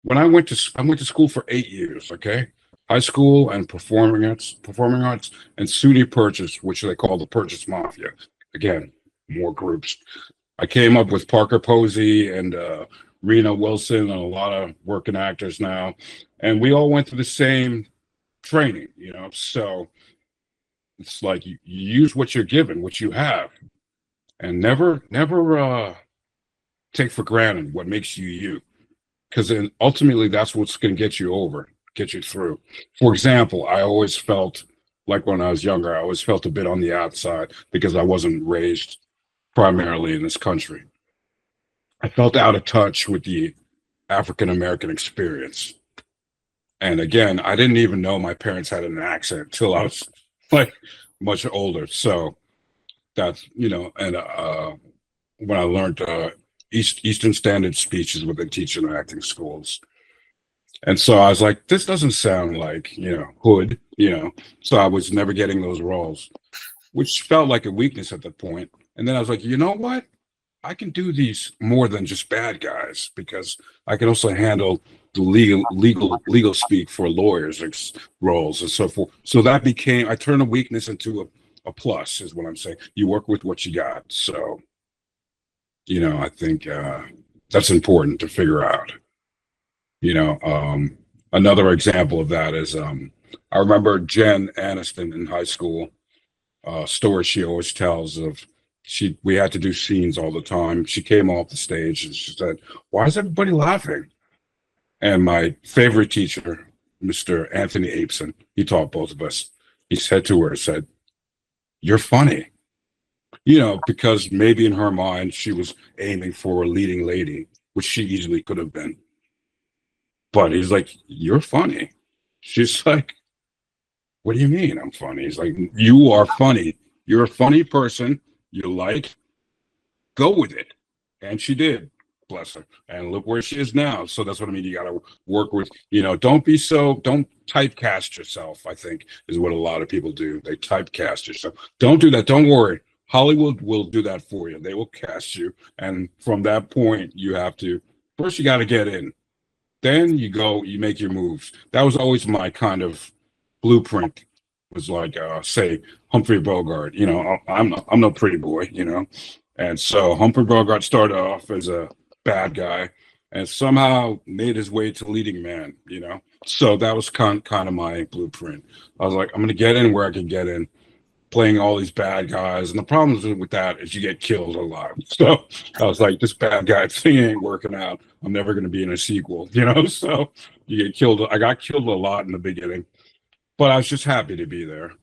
when I went to school for 8 years, okay? High school and performing arts, and SUNY Purchase, which they call the Purchase Mafia. Again, more groups. I came up with Parker Posey and Rena Wilson and a lot of working actors now, and we all went through the same training, you know. So it's like you use what you're given, what you have, and never take for granted what makes you you, because then ultimately that's what's going to get you over, get you through. For example, I always felt like when I was younger, I always felt a bit on the outside because I wasn't raised primarily in this country. I felt out of touch with the African American experience. And again, I didn't even know my parents had an accent till I was like much older. So that's, you know, and when I learned Eastern Standard speeches with the teaching and acting schools. And so I was like, this doesn't sound like, you know, hood, you know. So I was never getting those roles, which felt like a weakness at that point. And then I was like, you know what? I can do these more than just bad guys because I can also handle the legal speak for lawyers roles and so forth. So that became, I turned a weakness into a plus, is what I'm saying. You work with what you got. So, you know, I think that's important to figure out. You know, another example of that is I remember Jen Aniston in high school, story she always tells of we had to do scenes all the time. She came off the stage and she said, "Why is everybody laughing?" And my favorite teacher, Mr. Anthony Apeson, he taught both of us. He said to her, said, "You're funny." You know, because maybe in her mind she was aiming for a leading lady, which she easily could have been. But he's like, "You're funny." She's like, "What do you mean I'm funny?" He's like, "You are funny. You're a funny person. You like, go with it." And she did, bless her. And look where she is now. So that's what I mean. You got to work with, you know, don't typecast yourself, I think, is what a lot of people do. They typecast yourself. Don't do that. Don't worry. Hollywood will do that for you. They will cast you. And from that point, you have to, first, you got to get in. Then you go, you make your moves. That was always my kind of blueprint. Was like, say, Humphrey Bogart. You know, I'm no pretty boy. You know, and so Humphrey Bogart started off as a bad guy, and somehow made his way to leading man. You know, so that was kind of my blueprint. I was like, I'm gonna get in where I can get in, playing all these bad guys. And the problem with that is you get killed a lot. So I was like, this bad guy thing ain't working out. I'm never going to be in a sequel, you know? So you get killed. I got killed a lot in the beginning, but I was just happy to be there.